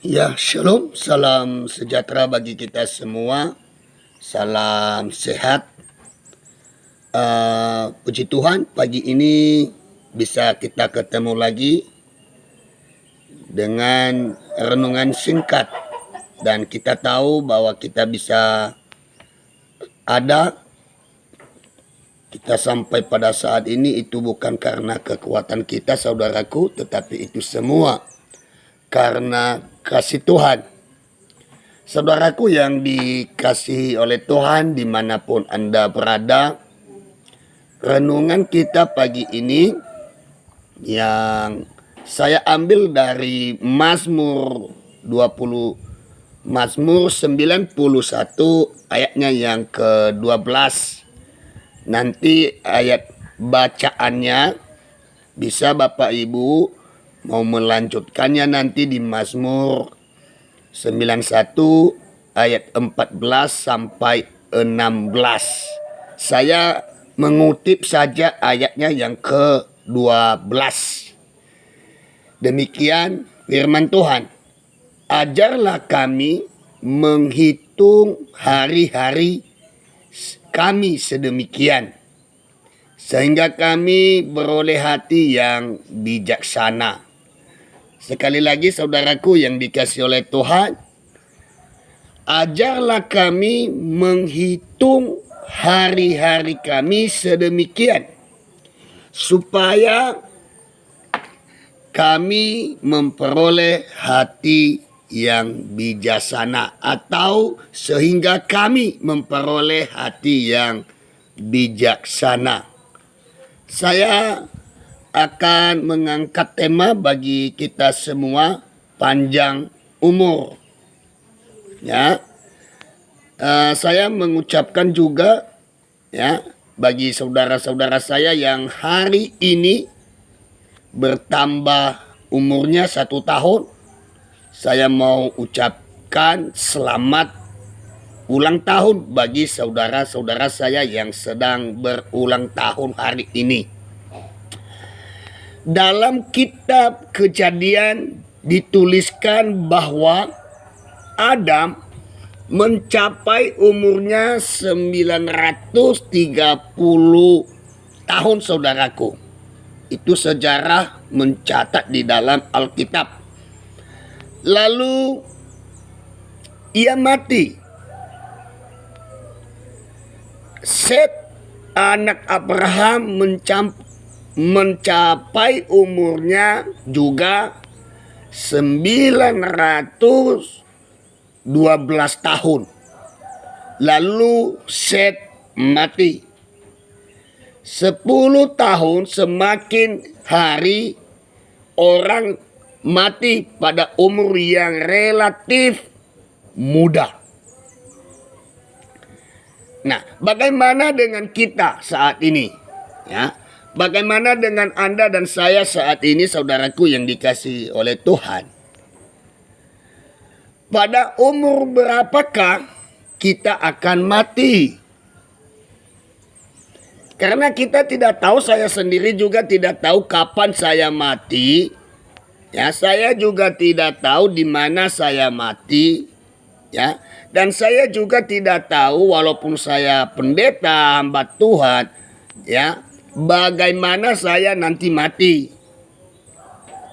Ya, shalom, salam sejahtera bagi kita semua, salam sehat. Puji Tuhan, pagi ini bisa kita ketemu lagi dengan renungan singkat. Dan kita tahu bahwa kita bisa ada, kita sampai pada saat ini itu bukan karena kekuatan kita saudaraku, tetapi itu semua karena kasih Tuhan. Saudaraku yang dikasihi oleh Tuhan dimanapun Anda berada, renungan kita pagi ini yang saya ambil dari Mazmur 91 ayatnya yang ke-12. Nanti ayat bacaannya bisa Bapak Ibu mau melanjutkannya nanti di Mazmur 91 ayat 14 sampai 16. Saya mengutip saja ayatnya yang ke-12. Demikian firman Tuhan. Ajarlah kami menghitung hari-hari kami sedemikian, sehingga kami beroleh hati yang bijaksana. Sekali lagi saudaraku yang dikasihi oleh Tuhan, ajarlah kami menghitung hari-hari kami sedemikian, supaya kami memperoleh hati yang bijaksana, atau sehingga kami memperoleh hati yang bijaksana. Saya akan mengangkat tema bagi kita semua, panjang umur. Ya, saya mengucapkan juga ya bagi saudara-saudara saya yang hari ini bertambah umurnya 1 tahun, saya mau ucapkan selamat ulang tahun bagi saudara-saudara saya yang sedang berulang tahun hari ini. Dalam kitab Kejadian dituliskan bahwa Adam mencapai umurnya 930 tahun saudaraku. Itu sejarah mencatat di dalam Alkitab. Lalu ia mati. Set, anak Abraham, mencapai umurnya juga 912 tahun. Lalu Set mati. 10 tahun semakin hari orang mati pada umur yang relatif muda. Nah, bagaimana dengan kita saat ini? Ya, bagaimana dengan Anda dan saya saat ini, saudaraku yang dikasihi oleh Tuhan? Pada umur berapakah kita akan mati? Karena kita tidak tahu, saya sendiri juga tidak tahu kapan saya mati. Ya, saya juga tidak tahu di mana saya mati. Ya, dan saya juga tidak tahu walaupun saya pendeta hamba Tuhan, ya, bagaimana saya nanti mati.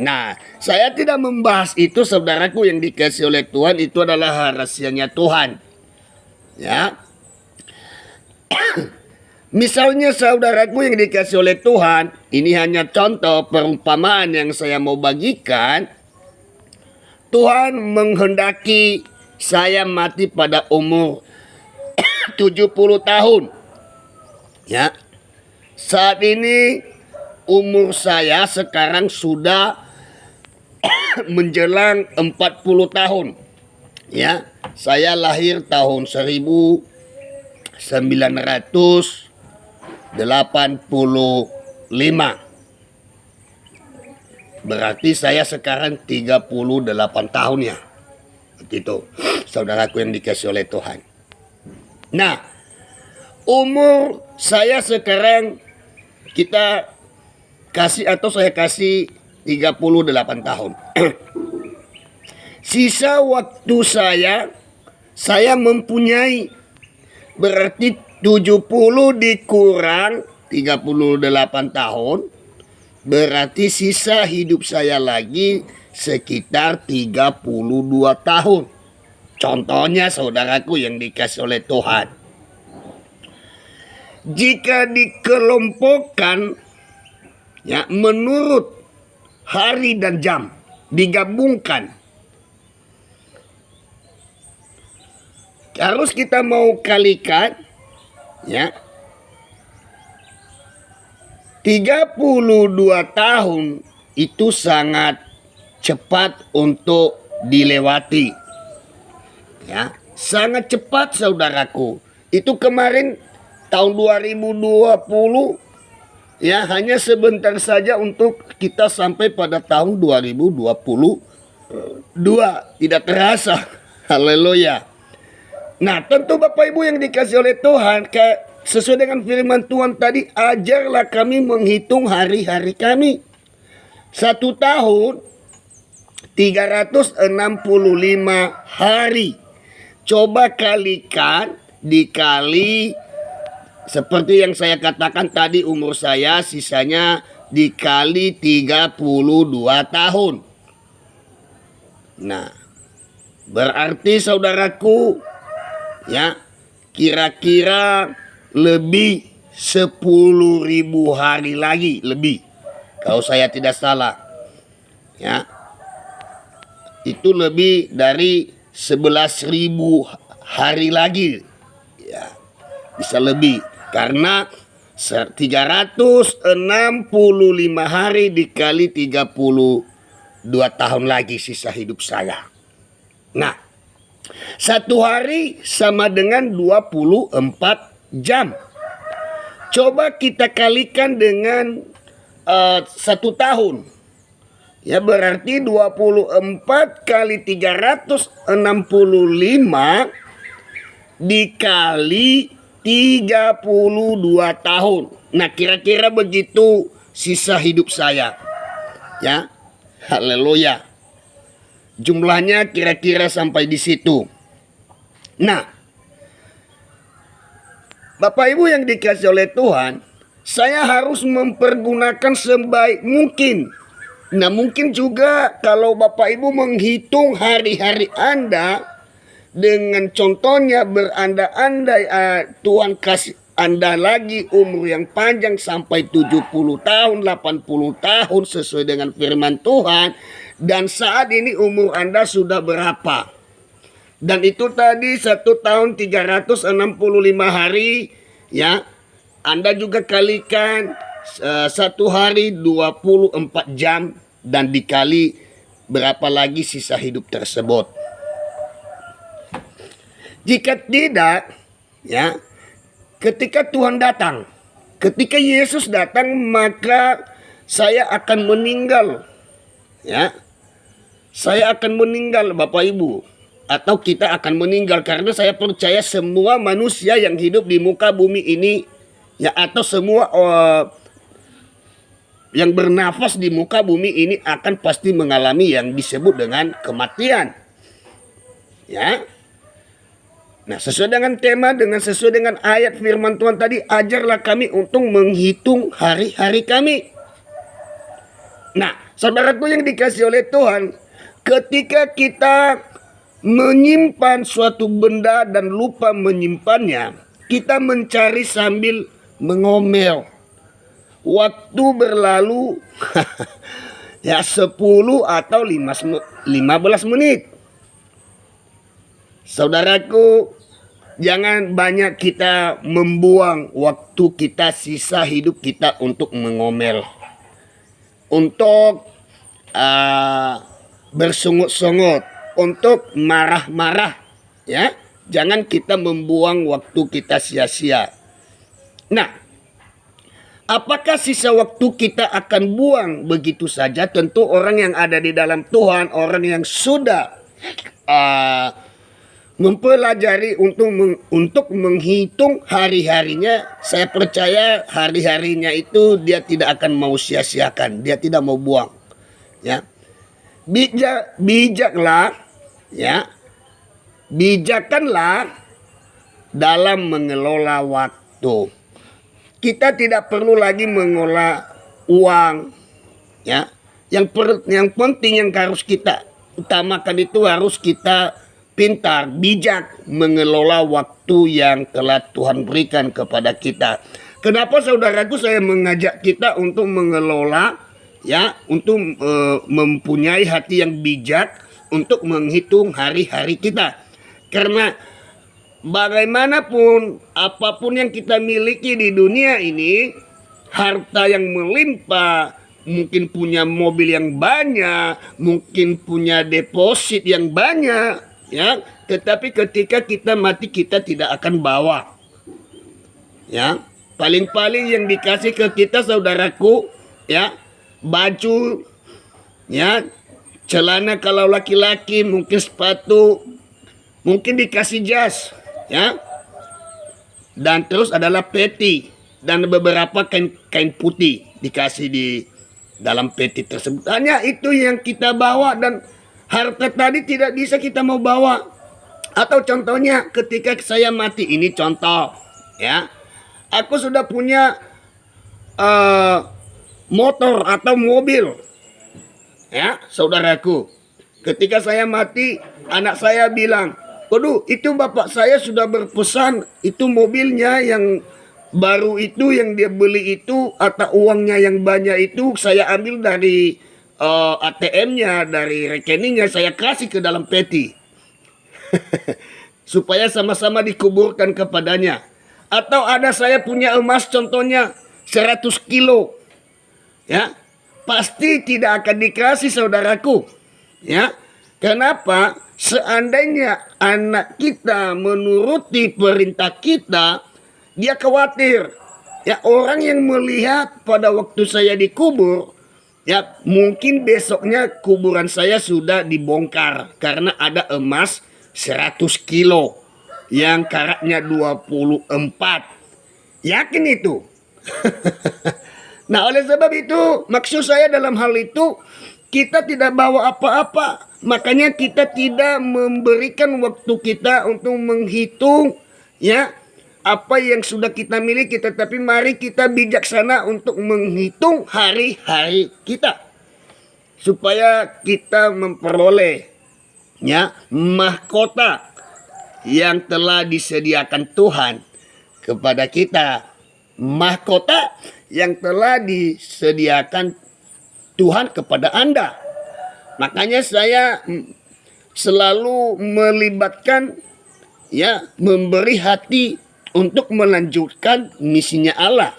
Nah, saya tidak membahas itu saudaraku yang dikasihi oleh Tuhan, itu adalah rahasianya Tuhan. Ya. Misalnya saudaraku yang dikasihi oleh Tuhan, ini hanya contoh perumpamaan yang saya mau bagikan. Tuhan menghendaki saya mati pada umur 70 tahun. Ya. Saat ini umur saya sekarang sudah menjelang 40 tahun. Ya. Saya lahir tahun 1985. Berarti saya sekarang 38 tahun ya. Begitu, saudaraku yang dikasihi oleh Tuhan. Nah, umur saya sekarang kita kasih, atau saya kasih 38 tahun. Sisa waktu saya mempunyai, berarti 70 dikurang 38 tahun, berarti sisa hidup saya lagi sekitar 32 tahun. Contohnya saudaraku yang dikasih oleh Tuhan. Jika dikelompokkan ya menurut hari dan jam, digabungkan, harus kita mau kalikan ya 32 tahun itu sangat cepat untuk dilewati. Ya, sangat cepat saudaraku. Itu kemarin tahun 2020 ya, hanya sebentar saja untuk kita sampai pada tahun 2022. Tidak terasa. Haleluya. Nah, tentu Bapak Ibu yang dikasih oleh Tuhan, sesuai dengan firman Tuhan tadi, ajarlah kami menghitung hari-hari kami. 1 tahun 365 hari. Coba kalikan, dikali seperti yang saya katakan tadi, umur saya sisanya dikali 32 tahun. Nah, berarti saudaraku ya, kira-kira lebih 10.000 hari lagi lebih, kalau saya tidak salah ya. Itu lebih dari 11.000 hari lagi ya, bisa lebih, karena 365 hari dikali 32 tahun lagi sisa hidup saya. Nah, 1 hari sama dengan 24 jam. Coba kita kalikan dengan 1 tahun. Ya, berarti 24 kali 365 dikali 32 tahun. Nah, kira-kira begitu sisa hidup saya. Ya, haleluya. Jumlahnya kira-kira sampai di situ. Nah, Bapak Ibu yang dikasih oleh Tuhan, saya harus mempergunakan sebaik mungkin. Nah, mungkin juga kalau Bapak Ibu menghitung hari-hari Anda dengan contohnya berandai-andai Tuhan kasih Anda lagi umur yang panjang sampai 70 tahun, 80 tahun sesuai dengan firman Tuhan. Dan saat ini umur Anda sudah berapa? Dan itu tadi 1 tahun 365 hari ya. Anda juga kalikan 1 hari 24 jam dan dikali berapa lagi sisa hidup tersebut. Jika tidak ya, ketika Tuhan datang, ketika Yesus datang, maka saya akan meninggal ya. Saya akan meninggal Bapak Ibu, atau kita akan meninggal, karena saya percaya semua manusia yang hidup di muka bumi ini ya, atau semua yang bernafas di muka bumi ini akan pasti mengalami yang disebut dengan kematian. Ya. Nah, sesuai dengan tema, sesuai dengan ayat firman Tuhan tadi, ajarlah kami untuk menghitung hari-hari kami. Nah, saudaraku yang dikasih oleh Tuhan, ketika kita menyimpan suatu benda dan lupa menyimpannya, kita mencari sambil mengomel. Waktu berlalu ya 10 atau 15 menit. Saudaraku, jangan banyak kita membuang waktu kita, sisa hidup kita untuk mengomel, untuk bersungut-sungut, untuk marah-marah ya. Jangan kita membuang waktu kita sia-sia. Nah, apakah sisa waktu kita akan buang begitu saja? Tentu orang yang ada di dalam Tuhan, orang yang sudah mempelajari untuk menghitung hari-harinya, saya percaya hari-harinya itu dia tidak akan mau sia-siakan, dia tidak mau buang. Ya, bijaklah Ya, bijakkanlah dalam mengelola waktu. Kita tidak perlu lagi mengelola uang, ya. Yang penting yang harus kita utamakan itu harus kita pintar, bijak mengelola waktu yang telah Tuhan berikan kepada kita. Kenapa saudaraku saya mengajak kita untuk mengelola, ya, untuk mempunyai hati yang bijak untuk menghitung hari-hari kita. Karena bagaimanapun apapun yang kita miliki di dunia ini, harta yang melimpah, mungkin punya mobil yang banyak, mungkin punya deposit yang banyak, ya. Tetapi ketika kita mati kita tidak akan bawa, ya. Paling-paling yang dikasih ke kita saudaraku, ya, baju, ya, celana kalau laki-laki, mungkin sepatu, mungkin dikasih jas, ya, dan terus adalah peti dan beberapa kain putih dikasih di dalam peti tersebut. Hanya itu yang kita bawa, dan harta tadi tidak bisa kita mau bawa. Atau contohnya ketika saya mati, ini contoh, ya, aku sudah punya motor atau mobil, ya saudaraku. Ketika saya mati, anak saya bilang, waduh, itu bapak saya sudah berpesan, itu mobilnya yang baru itu, yang dia beli itu, atau uangnya yang banyak itu saya ambil dari ATM-nya, dari rekeningnya, saya kasih ke dalam peti. Supaya sama-sama dikuburkan kepadanya. Atau ada saya punya emas contohnya 100 kilo. Ya, pasti tidak akan dikasih saudaraku. Ya, kenapa? Seandainya anak kita menuruti perintah kita, dia khawatir. Ya, orang yang melihat pada waktu saya dikubur, ya mungkin besoknya kuburan saya sudah dibongkar karena ada emas 100 kilo yang karatnya 24. Yakin itu? Nah, oleh sebab itu, maksud saya dalam hal itu, kita tidak bawa apa-apa. Makanya kita tidak memberikan waktu kita untuk menghitung, ya, apa yang sudah kita miliki. Tetapi mari kita bijaksana untuk menghitung hari-hari kita, supaya kita memperoleh, ya, mahkota yang telah disediakan Tuhan kepada kita. Mahkota yang telah disediakan Tuhan kepada Anda. Makanya saya selalu melibatkan, ya, memberi hati untuk melanjutkan misinya Allah.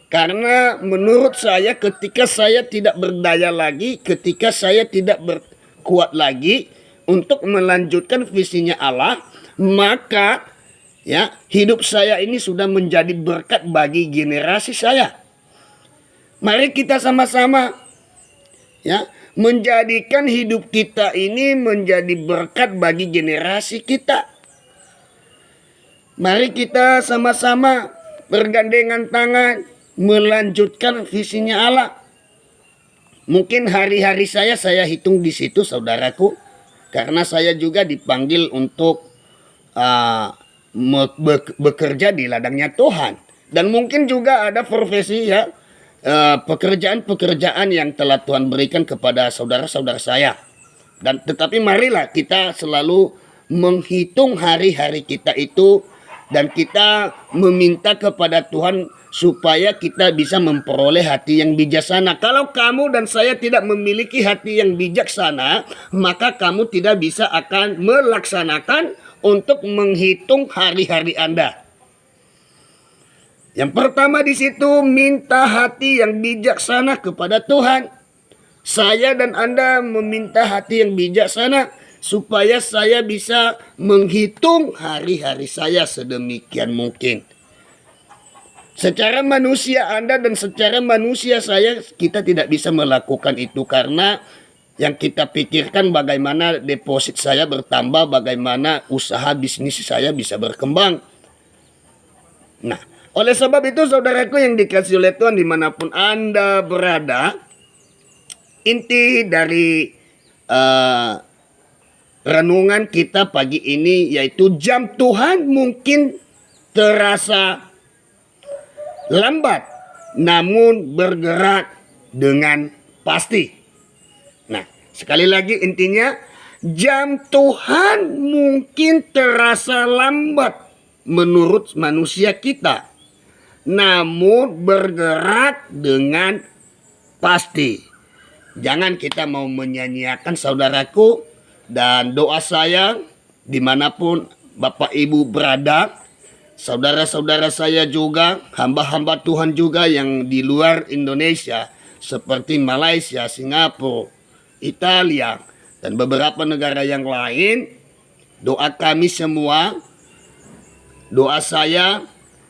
Karena menurut saya ketika saya tidak berdaya lagi, ketika saya tidak berkuat lagi untuk melanjutkan visinya Allah, maka, ya, hidup saya ini sudah menjadi berkat bagi generasi saya. Mari kita sama-sama, ya, menjadikan hidup kita ini menjadi berkat bagi generasi kita. Mari kita sama-sama bergandengan tangan melanjutkan visinya Allah. Mungkin hari-hari saya hitung di situ saudaraku, karena saya juga dipanggil untuk bekerja di ladangnya Tuhan. Dan mungkin juga ada profesi, ya, pekerjaan-pekerjaan yang telah Tuhan berikan kepada saudara-saudara saya. Dan tetapi marilah kita selalu menghitung hari-hari kita itu, dan kita meminta kepada Tuhan supaya kita bisa memperoleh hati yang bijaksana. Kalau kamu dan saya tidak memiliki hati yang bijaksana, maka kamu tidak bisa akan melaksanakan untuk menghitung hari-hari Anda. Yang pertama di situ, minta hati yang bijaksana kepada Tuhan. Saya dan Anda meminta hati yang bijaksana supaya saya bisa menghitung hari-hari saya sedemikian mungkin. Secara manusia Anda dan secara manusia saya, kita tidak bisa melakukan itu karena yang kita pikirkan bagaimana deposit saya bertambah, bagaimana usaha bisnis saya bisa berkembang. Nah, oleh sebab itu saudaraku yang dikasihi oleh Tuhan dimanapun Anda berada, inti dari renungan kita pagi ini, yaitu jam Tuhan mungkin terasa lambat, namun bergerak dengan pasti. Nah, sekali lagi intinya, jam Tuhan mungkin terasa lambat menurut manusia kita, namun bergerak dengan pasti. Jangan kita mau menyanyiakan, saudaraku, dan doa saya dimanapun Bapak Ibu berada, saudara-saudara saya juga, hamba-hamba Tuhan juga yang di luar Indonesia, seperti Malaysia, Singapura, Italia, dan beberapa negara yang lain, doa kami semua, doa saya,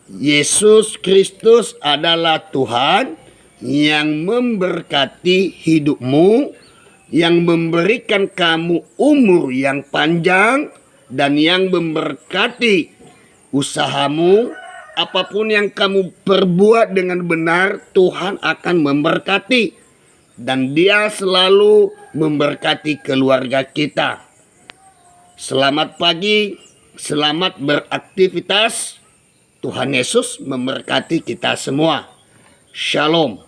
Yesus Kristus adalah Tuhan yang memberkati hidupmu, yang memberikan kamu umur yang panjang, dan yang memberkati usahamu. Apapun yang kamu perbuat dengan benar, Tuhan akan memberkati, dan Dia selalu memberkati keluarga kita. Selamat pagi, selamat beraktivitas. Tuhan Yesus memberkati kita semua. Shalom.